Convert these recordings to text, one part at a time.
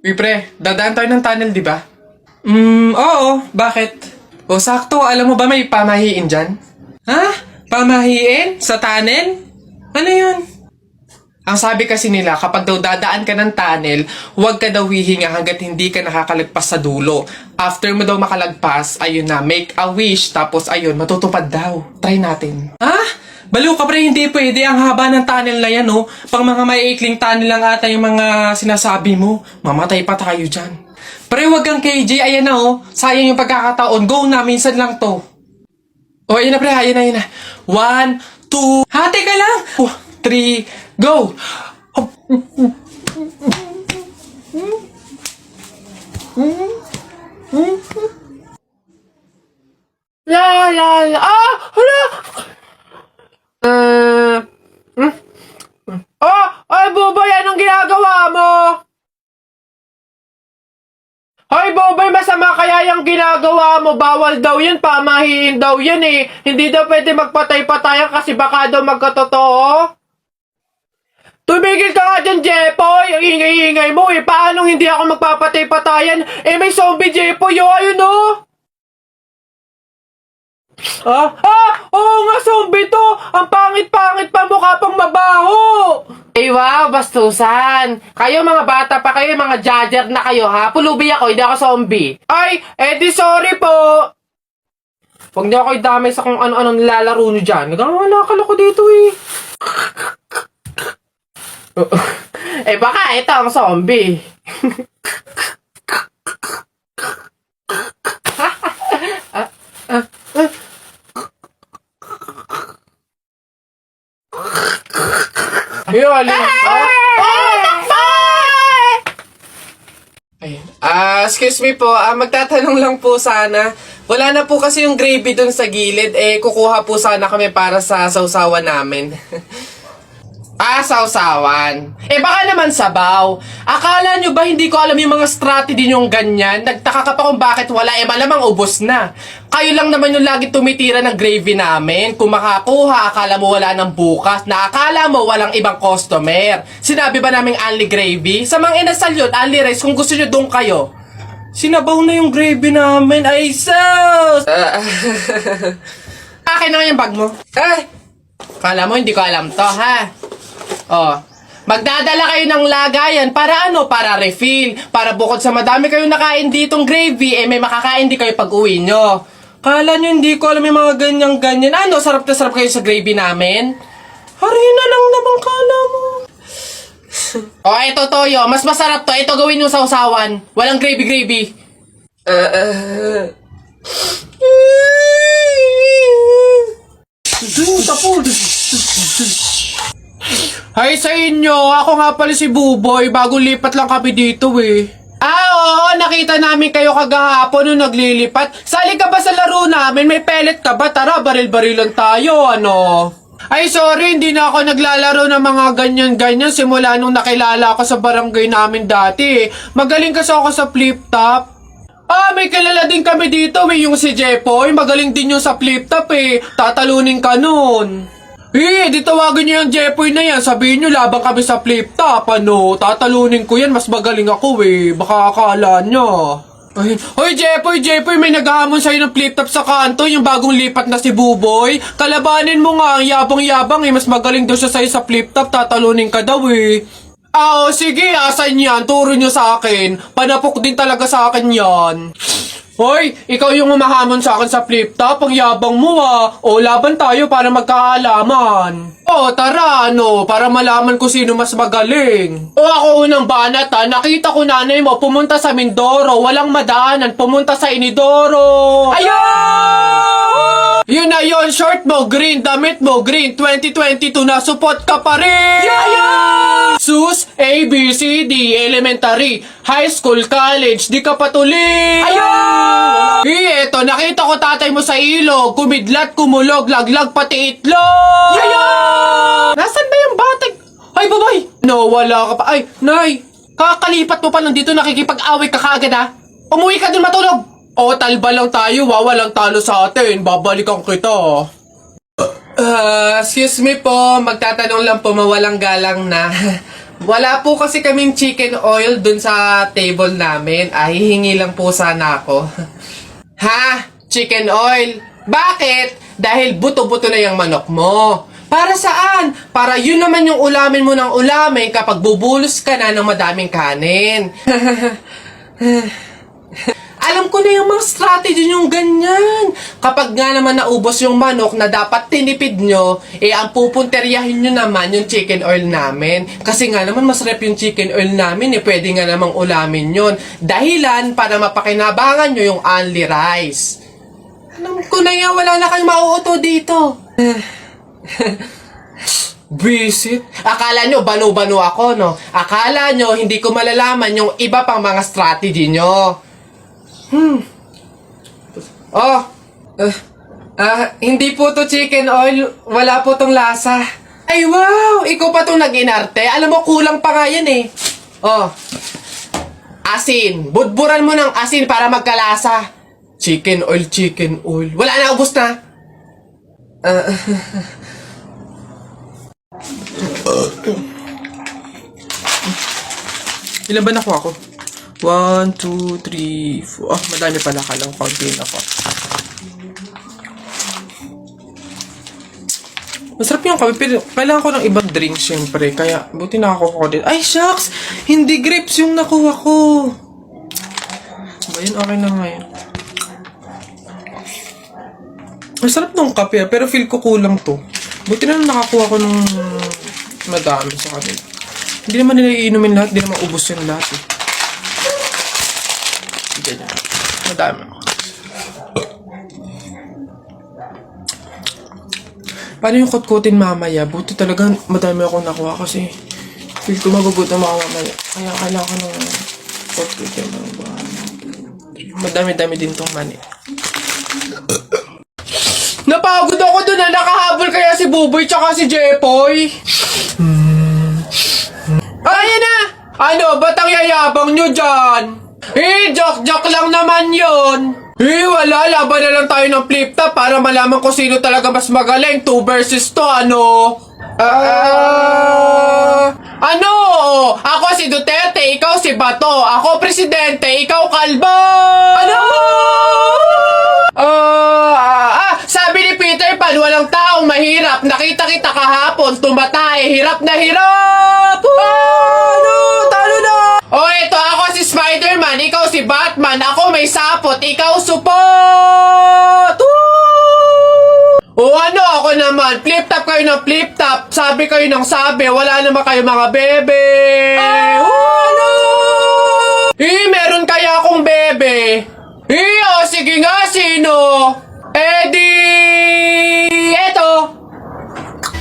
Uy, pre, dadaan tayo ng tunnel, di ba? Oo. Bakit? O, sakto. Alam mo ba may pamahiin dyan? Ha? Pamahiin? Sa tunnel? Ano yun? Ang sabi kasi nila, kapag daw dadaan ka ng tunnel, huwag ka daw hihinga hanggat hindi ka nakakalagpas sa dulo. After mo daw makalagpas, ayun na, make a wish, tapos ayun, matutupad daw. Try natin. Ha? Baliw ka pre, hindi pwede. Ang haba ng tunnel na yan, oh. Pang mga maiikling tunnel lang ata yung mga sinasabi mo. Mamatay pa tayo dyan. Pre, wag kang KJ, ayan na, oh. Sayang yung pagkakataon. Go na, minsan lang to. Oh, ayun na pre, ayun na, ayun na. 1, 2, hati ka lang! 3, go! La la la, hala! Ay, Bubay, anong ginagawa mo? Hoy, Bobay, masama kaya yung ginagawa mo. Bawal daw yun, pamahiin daw yun eh. Hindi daw pwede magpatay-patayan kasi baka daw magkatotoo. Tumigil ka nga dyan, Jepoy! Ang ingay-ingay mo eh. Paano hindi ako magpapatay-patayan? Eh, may zombie, Jepoy, oh, ayun oh! Oo nga, zombie to! Ang pangit-pangit pa, mukha pang mabaho! Eh, wow, bastusan! Kayo mga bata pa kayo, mga judger na kayo, ha? Pulubi ako, hindi ako zombie. Ay, di sorry po! Huwag niyo ako idamay sa kung ano-anong nilalaro niyo dyan. Nagkakalala ko dito eh. Baka ito ang zombie. Ayun, excuse me po, magtatanong lang po sana. Wala na po kasi yung gravy dun sa gilid, kukuha po sana kami para sa sausawan namin. Sausawan. Baka naman sabaw. Akala nyo ba hindi ko alam yung mga strategy nyong ganyan? Nagtaka ka pa kung bakit wala, malamang ubos na. Kayo lang naman yung lagi tumitira ng gravy namin. Kung makakuha, akala mo wala ng bukas, na akala mo walang ibang customer. Sinabi ba naming only gravy? Sa mga inasal yun, only rice, kung gusto nyo doon kayo. Sinabaw na yung gravy namin. Ay, sus! Akin na nga yung bag mo. Kala mo hindi ko alam to, ha? Magdadala kayo ng lagayan para ano? Para refill. Para bukod sa madami kayong nakain ditong gravy, may makakain di kayo pag uwi nyo. Kala nyo hindi ko alam yung mga ganyan-ganyan. Ano? Sarap na sarap kayo sa gravy namin? Harina lang naman kala mo. Ito toyo. Mas masarap to. Ito gawin yung sausawan. Walang gravy-gravy. Hi sa inyo, ako nga pala si Buboy, bagong lipat lang kami dito eh. Oo, nakita namin kayo kagahapon nung naglilipat. Sali ka ba sa laro namin? May pellet ka ba? Tara, baril-barilan tayo, ano? Ay, sorry, hindi na ako naglalaro ng mga ganyan-ganyan simula nung nakilala ako sa barangay namin dati. Magaling kasi ako sa flip-top. May kilala din kami dito, may yung si Jepoy. Magaling din yung sa flip-top eh. Tatalunin ka nun. Di tawagin niyo yung Jepoy na yan. Sabihin niyo, labang kami sa flip-top, ano? Tatalunin ko yan, mas magaling ako eh. Baka akala niyo. Hoy, Jepoy, may naghahamon sa'yo ng flip-top sa kanto, yung bagong lipat na si Buboy. Kalabanin mo nga, ang yabang-yabang eh. Mas magaling daw siya sa'yo sa flip-top, tatalunin ka daw eh. Sige, asan yan? Turo niyo sa akin. Panapok din talaga sa akin yan. Hoy, ikaw yung umahamon sa akin sa flip-top, ang yabang mo ah. Laban tayo para magkaalaman. Tara, para malaman ko sino mas magaling. Ako unang banat ha, nakita ko nanay mo pumunta sa Mindoro, walang madaanan, pumunta sa Inidoro. Ayun! Yun na yun, short mo green, damit mo green, 2022 na support ka pa rin! Yeah! Sus, A, B, C, D, elementary, high school, college, di ka patuloy! Ayun! Eto, nakita ko tatay mo sa ilog, kumidlat, kumulog, laglag, pati itlog! Yeah! Nasaan ba yung batag? Ay, babay! No, wala ka pa. Ay, nay! Kakalipat mo pa lang dito, nakikipag-away ka kaagad ha? Umuwi ka dun matulog! Talba lang tayo, walang talo sa atin. Babalikan kita. Excuse me po, magtatanong lang po, mawalang galang na. Wala po kasi kaming chicken oil dun sa table namin. Hihingi lang po sana ako. Ha? Chicken oil? Bakit? Dahil buto-buto na yung manok mo. Para saan? Para yun naman yung ulamin mo ng ulamin kapag bubulos ka na ng madaming kanin. Alam ko na yung mga strategy yung ganyan. Kapag nga naman naubos yung manok na dapat tinipid nyo, ang pupunteryahin nyo naman yung chicken oil namin. Kasi nga naman masarap yung chicken oil namin, pwede nga namang ulamin yun. Dahilan para mapakinabangan nyo yung only rice. Alam ko na yan, wala na kayong mauuto dito. Visit? Akala nyo banu-banu ako, no? Akala nyo hindi ko malalaman yung iba pang mga strategy nyo. Hindi po to chicken oil. Wala po tong lasa. Ay wow! Ikaw pa tong nag-inarte. Alam mo, kulang pa nga yan eh. Asin. Budburan mo ng asin para magkalasa. Chicken oil, chicken oil. Wala na, ubos na. Ilan ba nakuha ko? 1, 2, 3, 4. Madami pala. Kala ko kaunti na ako. Masarap yung kape, pero kailangan ko ng ibang drink syempre. Kaya, buti nakakuha ko din. Ay, shucks! Hindi grapes yung nakuha ko. Ba yun? Okay na ngayon. Masarap nung kape, pero feel ko kulang to. Buti na nakakuha ko ng madami sa kanila. Hindi naman nila iinumin lahat, hindi naman ubos yung lahat eh. Ganyan. Madami ako. Paano yung kutkutin mamaya? Buti talaga madami akong nakuha kasi feel ko magugutom ako mamaya. Kaya kailangan ko ng kutkutin. Madami-dami din tong mani. Napagod ako doon na nakahabol kaya si Buboy tsaka si Jepoy. Ayan na! Ano? Ba't ang yayabang nyo dyan? Joke-joke lang naman yun. Wala. Laban na lang tayo ng flip-top para malaman ko sino talaga mas magaling. 2 versus 2, ano? Ano? Ako si Duterte, ikaw si Bato. Ako presidente, ikaw kalbo. Ano? Sabi ni Peter Pan, walang taong mahirap. Nakita kita kahapon, tumatay. Hirap na hirap. Ano? Talo na. Ito ako si Spider-Man, ikaw si Batman. Ako may sapot, ikaw support. Ano ako naman? Flip-top kayo ng flip-top. Sabi kayo ng sabi. Wala naman kayo mga bebe. Ano? Meron kaya akong bebe. Sige nga, sino? Eto.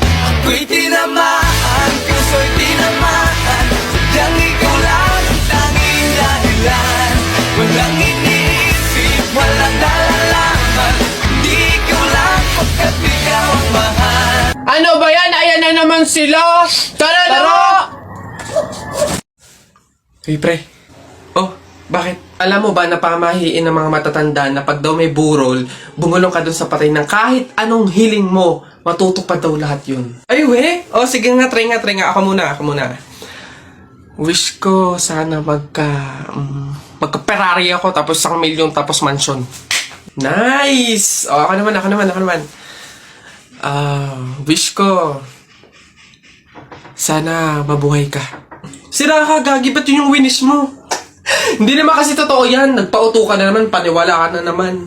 Ako'y tinamaan, puso'y tinamaan. Sadyang ikaw lang ang tanging dahilan. Walang iniisip, walang nalalaman. Hindi ikaw lang pagkat ikaw ang mahal. Ano ba yan? Ayan na naman sila. Tara! Hey, pre. Bakit? Alam mo ba na pamahiin ng mga matatanda na pag daw may burol, bumulong ka dun sa patay ng kahit anong hiling mo, matutupad daw lahat yun. Ay, we? Sige nga, try nga. Ako muna. Wish ko sana magka-Ferrari ako, tapos 1 milyon, tapos mansion. Nice! Ako naman. Wish ko sana mabuhay ka. Sira ka, gagi, ba't yun yung winish mo? Hindi naman kasi totoo yan. Nagpauto ka na naman, paniwala ka na naman.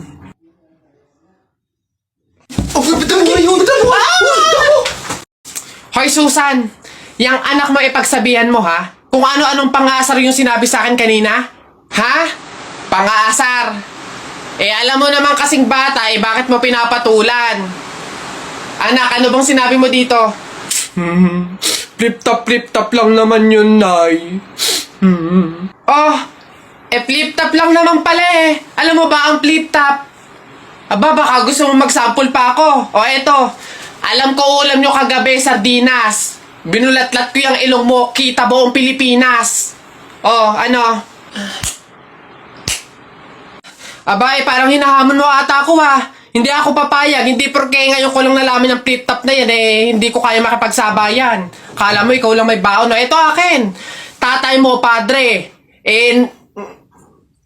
Hoy, Susan! Yang anak mo ipagsabihan mo, ha? Kung ano-anong pangasar yung sinabi sa akin kanina? Ha? Pangasar! Alam mo naman kasing bata, bakit mo pinapatulan? Anak, ano bang sinabi mo dito? Flip-top lang naman yun, Nay. Flip-top lang naman pala eh. Alam mo ba ang flip-top? Baka gusto mo mag-sample pa ako. Eto. Alam ko ulam nyo kagabi, sardinas. Binulatlat ko yung ilong mo, kita buong Pilipinas. Ano? Parang hinahamon mo ata ako ha. Hindi ako papayag. Hindi porke ngayon ko lang nalaman ng flip-top na yan hindi ko kaya makipagsabayan. Kala mo ikaw lang may baon. Ito akin. Tatay mo, padre.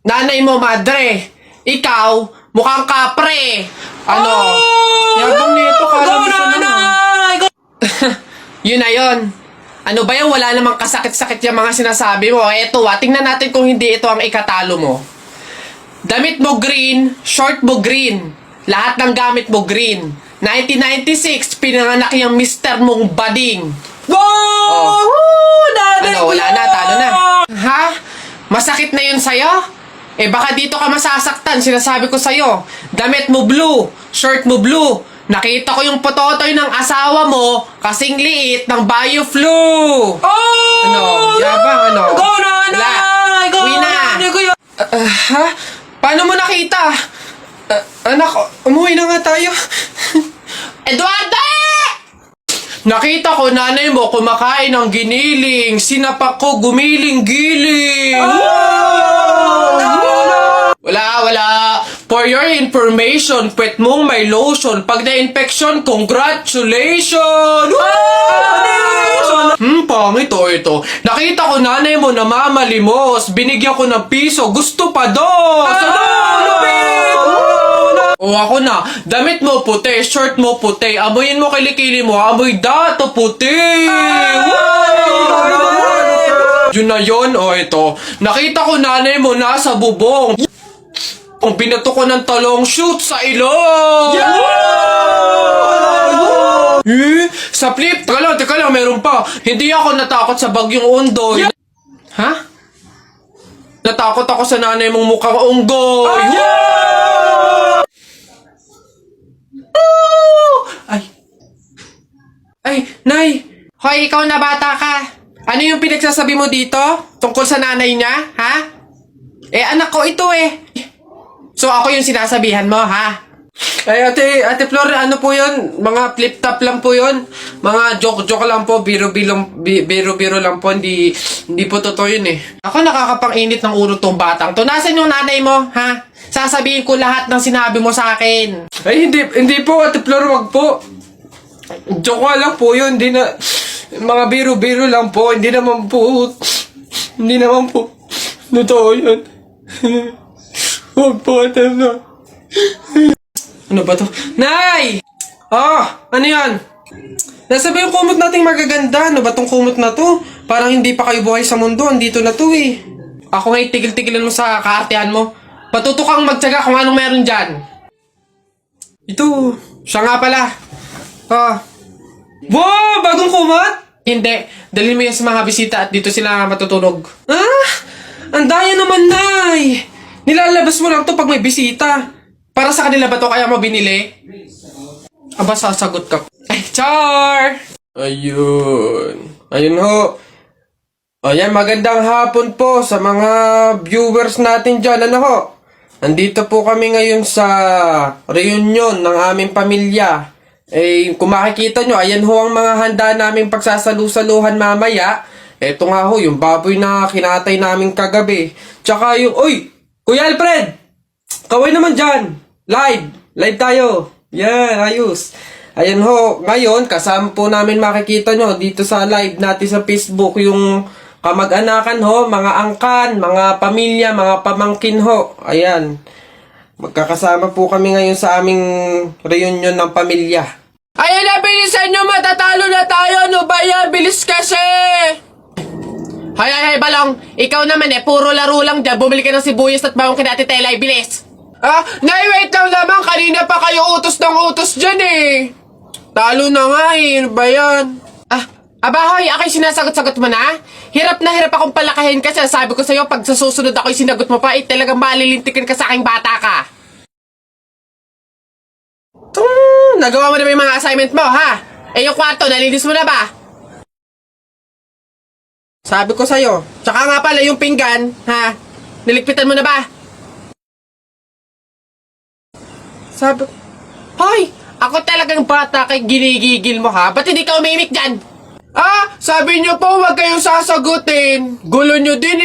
Nanay mo, madre. Ikaw, mukhang kapre. Ano? Yabang nito, kala mo siya naman. Yun na yun. Ano ba yan? Wala namang kasakit-sakit yung mga sinasabi mo. Eto tingnan natin kung hindi ito ang ikatalo mo. Damit mo green, short mo green. Lahat ng gamit mo green. 1996, pinanganak yung mister mong bading. Wow! Ano, wala na, talo na. Ha? Masakit na yun sa'yo? Baka dito ka masasaktan, sinasabi ko sa'yo. Damit mo blue, shirt mo blue. Nakita ko yung pototoy ng asawa mo, kasing liit ng BioFlu. Ano? Yabang, ano? Go na! Uwi na! Ha? Paano mo nakita? Anak, umuwi na nga tayo. Eduardo! Nakita ko nanay mo kumakain ng giniling. Sinapak ko gumiling-giling. Wala. For your information, pwet mong may lotion. Pag na-infection, congratulations! Pangit ito. Nakita ko nanay mo namamalimos. Binigyan ko ng piso. Gusto pa doon. Ako na. Damit mo puti, shirt mo puti. Amoyin mo kilikili mo. Amoy dato puti. Yun na yun, ito. Nakita ko nanay mo nasa bubong. Kung binato ko ng talong, shoot sa ilong! Sa flip, teka lang, meron pa. Hindi ako natakot sa bagyong Ondoy. Ha? Natakot ako sa nanay mong mukhang unggoy. Ay, Nay! Hoy, ikaw na bata ka. Ano yung pinagsasabi mo dito? Tungkol sa nanay niya, ha? Anak ko ito So, ako yung sinasabihan mo, ha? Ay, Ate Flor, ano po yun? Mga flip-top lang po yun. Mga joke-joke lang po. Biro-biro lang po. Hindi po totoo yun Ako nakakapang-init ng ulo tong batang to. Nasaan yung nanay mo, ha? Sasabihin ko lahat ng sinabi mo sa akin. Ay, hindi po, Ate Flor, wag po. Joke lang po yun. Hindi na... Mga biro-biro lang po. Hindi naman po... Totoo yun. Huwag po, Ate Flor. Ano ba to? Nay! Ano yan? Nasabi yung kumot nating magaganda. Ano ba tong kumot na to? Parang hindi pa kayo buhay sa mundo. Andito na to Ako nga tigil-tigilan mo sa kaartehan mo. Patuto kang magtyaga kung anong meron dyan. Ito. Siya nga pala. Wow! Bagong kumot? Hindi. Dalhin mo yan sa mga bisita at dito sila matutulog. Ang daya naman, Nay! Nilalabas mo lang to pag may bisita. Para sa kanila ba to kaya mo binili? Aba, sasagot ka. Ay, char! Ayun ho. Ayan, magandang hapon po sa mga viewers natin dyan. Ano ho? Nandito po kami ngayon sa reunion ng aming pamilya. Kung makikita nyo, ayan ho ang mga handa naming pagsasalu-saluhan mamaya. Eto nga ho, yung baboy na kinatay namin kagabi. Tsaka yung, Kuya Alfred! Kaway naman dyan! Live tayo! Yan, ayos! Ayan ho, ngayon, kasama po namin makikita nyo dito sa live natin sa Facebook yung kamag-anakan ho, mga angkan, mga pamilya, mga pamangkin ho. Ayan. Magkakasama po kami ngayon sa aming reunion ng pamilya. Ayan na, bilisan nyo! Matatalo na tayo! Ano ba yan? Bilis kasi! Hay, Balong. Ikaw naman puro laro lang dyan. Bumili ka ng sibuyas at bawang kinati Telay. Bilis! Nay, wait lang naman. Kanina pa kayo utos ng utos dyan Talo na nga Ano ba yan? Abahoy, ako'y sinasagot-sagot mo na? Hirap na hirap akong palakahin kasi sabi ko sa'yo, pag sa susunod ako'y sinagot mo pa, talagang malilintikin ka sa aking bata ka. Nagawa mo na ba yung mga assignment mo, ha? Yung kwarto, nalinis mo na ba? Sabi ko sa'yo. Tsaka nga pala yung pinggan, ha? Niligpitan mo na ba? Sabi... Hoy! Ako talagang bata kay ginigigil mo, ha? Ba't hindi ka umimik dyan? Sabi niyo po huwag kayong sasagutin. Gulo niyo din